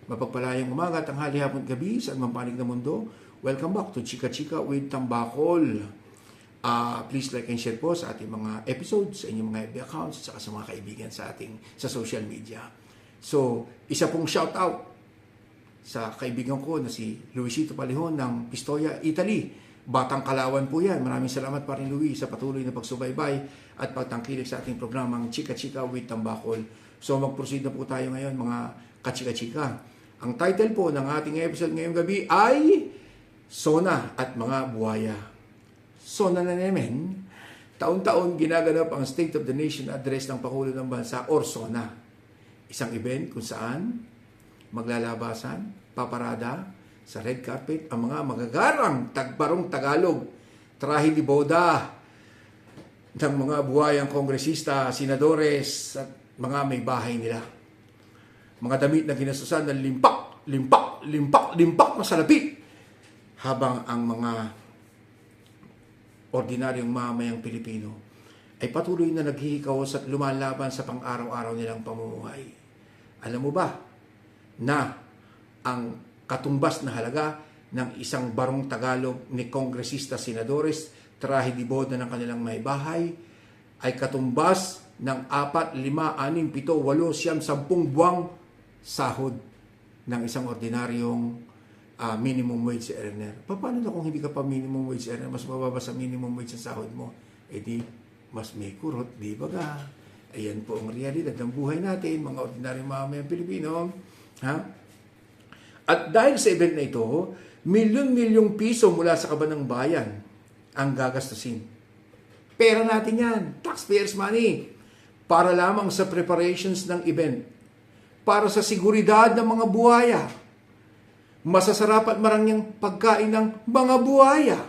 Mapagpalayang umaga, tanghali, hapon, gabi sa mampanig na mundo. Welcome back to Chika Chika with Tambakol. Please like and share po sa ating mga episodes, sa inyong mga FB accounts, at sa mga kaibigan sa social media. So, isa pong shout out sa kaibigan ko na si Luisito Palihon ng Pistoia, Italy. Batang Kalawan po yan. Maraming salamat pa rin, Luis, sa patuloy na pagsubaybay at pagtangkilik sa ating programang Chika Chika with Tambakol. So mag-proceed na po tayo ngayon, mga kachika-chika. Ang title po ng ating episode ngayong gabi ay Sona at mga buhaya. Sona na naman, taon-taon ginaganap ang State of the Nation Address ng Pangulo ng Bansa or Sona. Isang event kung saan maglalabasan, paparada, sa red carpet ang mga magagarang tagbarong Tagalog, trahe ni boda ng mga buhayang kongresista, senadores at mga may bahay nila. Mga damit na ginasusan ng limpak na salapi habang ang mga ordinaryong mamamayang Pilipino ay patuloy na naghihikaos at lumalaban sa pang-araw-araw nilang pamumuhay. Alam mo ba na ang katumbas na halaga ng isang barong Tagalog ni kongresista, senadores, trahe di boda ng kanilang may bahay ay katumbas ng 4, 5, 6, 7, 8, 10 buwang sahod ng isang ordinaryong minimum wage earner. Paano na kung hindi ka pa minimum wage earner, mas mababa sa minimum wage sa sahod mo? E di, mas may kurot, di ba ka? Ayan po ang realidad ng buhay natin, mga ordinaryong mamamayang Pilipino. Ha? At dahil sa event na ito, milyon-milyong piso mula sa kaban ng bayan ang gagastusin. Pera natin yan, taxpayers money, para lamang sa preparations ng event, para sa seguridad ng mga buhaya, masasarap at marangyang pagkain ng mga buhaya,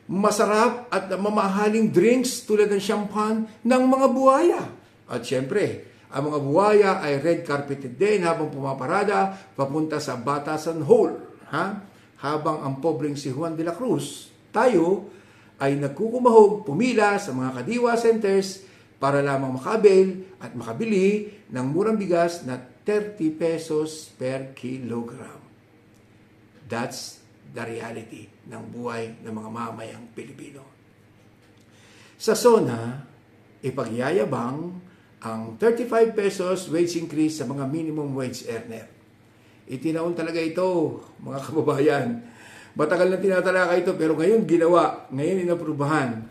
masarap at mamahaling drinks tulad ng champagne ng mga buhaya. At syempre, ang mga buhaya ay red carpeted din habang pumaparada papunta sa Batasan Hall. Habang ang pobreng si Juan de la Cruz, tayo ay nagkukumahog pumila sa mga kadiwa centers para lamang makabil at makabili ng murang bigas na 30 pesos per kilogram. That's the reality ng buhay ng mga mamayang Pilipino. Sa SONA, ipagyayabang ang 35 pesos wage increase sa mga minimum wage earner. Itinaon talaga ito, mga kababayan. Matagal na tinatalaka ito, pero ngayon ginawa, ngayon inaprubahan.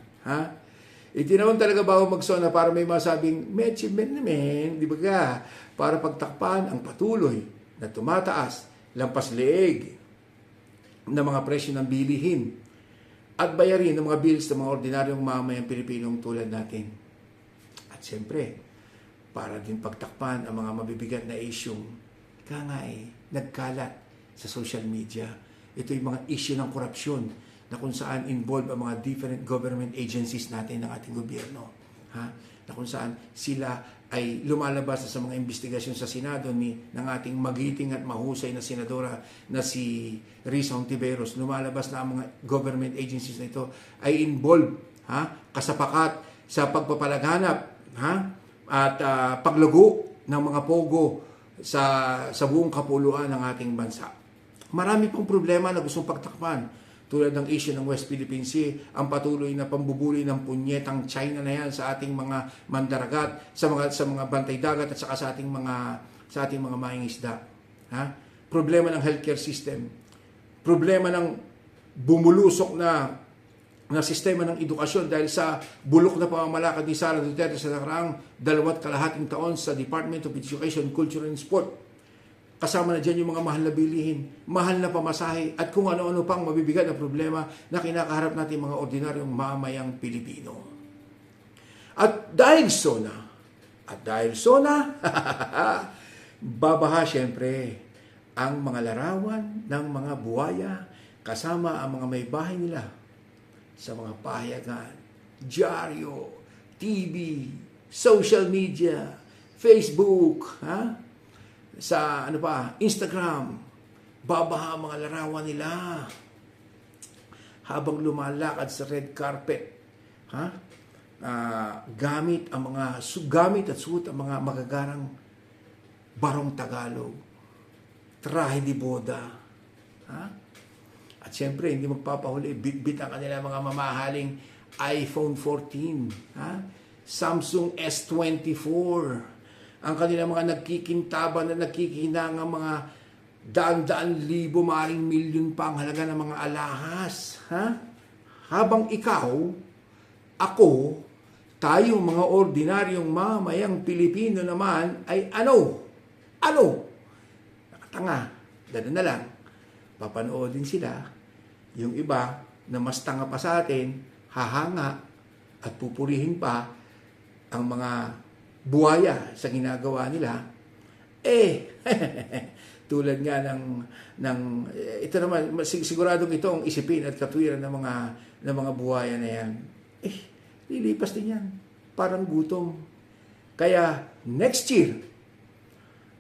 Itinaon talaga bago mag-SONA para may masabing, may achievement naman, di ba ka? Para pagtakpan ang patuloy na tumataas, lampas leeg ng mga presyo ng bilihin at bayarin ng mga bills ng mga ordinaryong mamamayang Pilipinong tulad natin. At siyempre, para din pagtakpan ang mga mabibigat na isyong nagkalat sa social media. Ito yung mga issue ng korupsyon na kung saan involved ang mga different government agencies natin ng ating gobyerno. Na kung saan sila ay lumalabas sa mga investigasyon sa Senado ng ating magiting at mahusay na senadora na si Risa Hontiveros. Lumalabas na ang mga government agencies na ito ay involved, kasapakat sa pagpapalaganap, at paglago ng mga pogo sa buong kapuluan ng ating bansa. Marami pong problema na gustong pagtakpan tulad ng issue ng West Philippine Sea, ang patuloy na pambubuli ng punyetang China na yan sa ating mga mandaragat, sa mga bantay dagat at saka sa ating mga mangingisda. Problema ng healthcare system. Problema ng bumulusok na sistema ng edukasyon dahil sa bulok na pamamalakad ni Sara Duterte sa nakaraang 2.5 taon sa Department of Education, Culture and Sport. Kasama na dyan yung mga mahal na bilihin, mahal na pamasahe, at kung ano-ano pang mabibigat na problema na kinakaharap natin mga ordinaryong mamayang Pilipino. At dahil SONA, babaha siyempre ang mga larawan ng mga buhaya kasama ang mga may bahay nila sa mga pahayagan, dyaryo, TV, social media, Facebook, sa Instagram, babaha ang mga larawan nila habang lumalakad sa red carpet. Gamit at suot ang mga magagarang barong Tagalog. trahe di boda. Ha? At siyempre, hindi magpapahuli, bit-bit ang kanilang mga mamahaling iPhone 14, ha? Samsung S24, ang kanilang mga nagkikintaban na nagkikinang ang mga daan-daan libo, maring milyon pa ang halaga ng mga alahas. Ha? Habang ikaw, ako, tayo mga ordinaryong mamayang Pilipino naman ay ano? Nakatanga. Ganun na lang. Papanoodin sila. Yung iba na mas tanga pa sa atin, hahanga at pupurihin pa ang mga buhaya sa ginagawa nila. Tulad nga ng ito naman, siguradong ito ang isipin at katwiran ng mga buhaya na yan. Lilipas din yan. Parang gutom. Kaya next year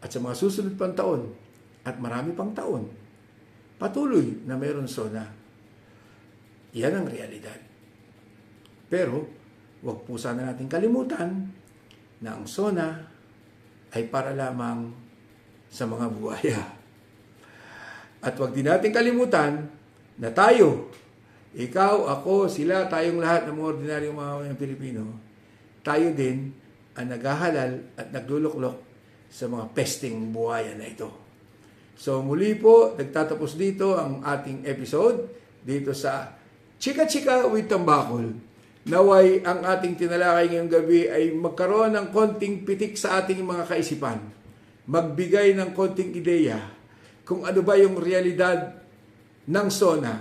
at sa mga susunod pang taon at marami pang taon, patuloy na mayroon SONA. Yan ang realidad. Pero, huwag po sana natin kalimutan na ang SONA ay para lamang sa mga buhaya. At huwag din natin kalimutan na tayo, ikaw, ako, sila, tayong lahat ng mga ordinaryong mga Pilipino, tayo din ang naghahalal at nagluluklok sa mga pesting buhaya na ito. So muli po, nagtatapos dito ang ating episode dito sa Chika Chika with Tambakol. Naway ang ating tinalakay ngayong gabi ay magkaroon ng konting pitik sa ating mga kaisipan. Magbigay ng konting ideya kung ano ba yung realidad ng SONA.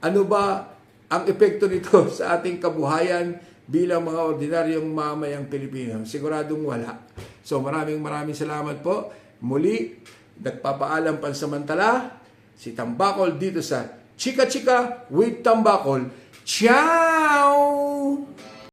Ano ba ang epekto nito sa ating kabuhayan bilang mga ordinaryong mamayang Pilipino? Siguradong wala. So maraming salamat po. Muli, nagpapaalam pansamantala si Tambakol dito sa Chika Chika with Tambakol. Ciao!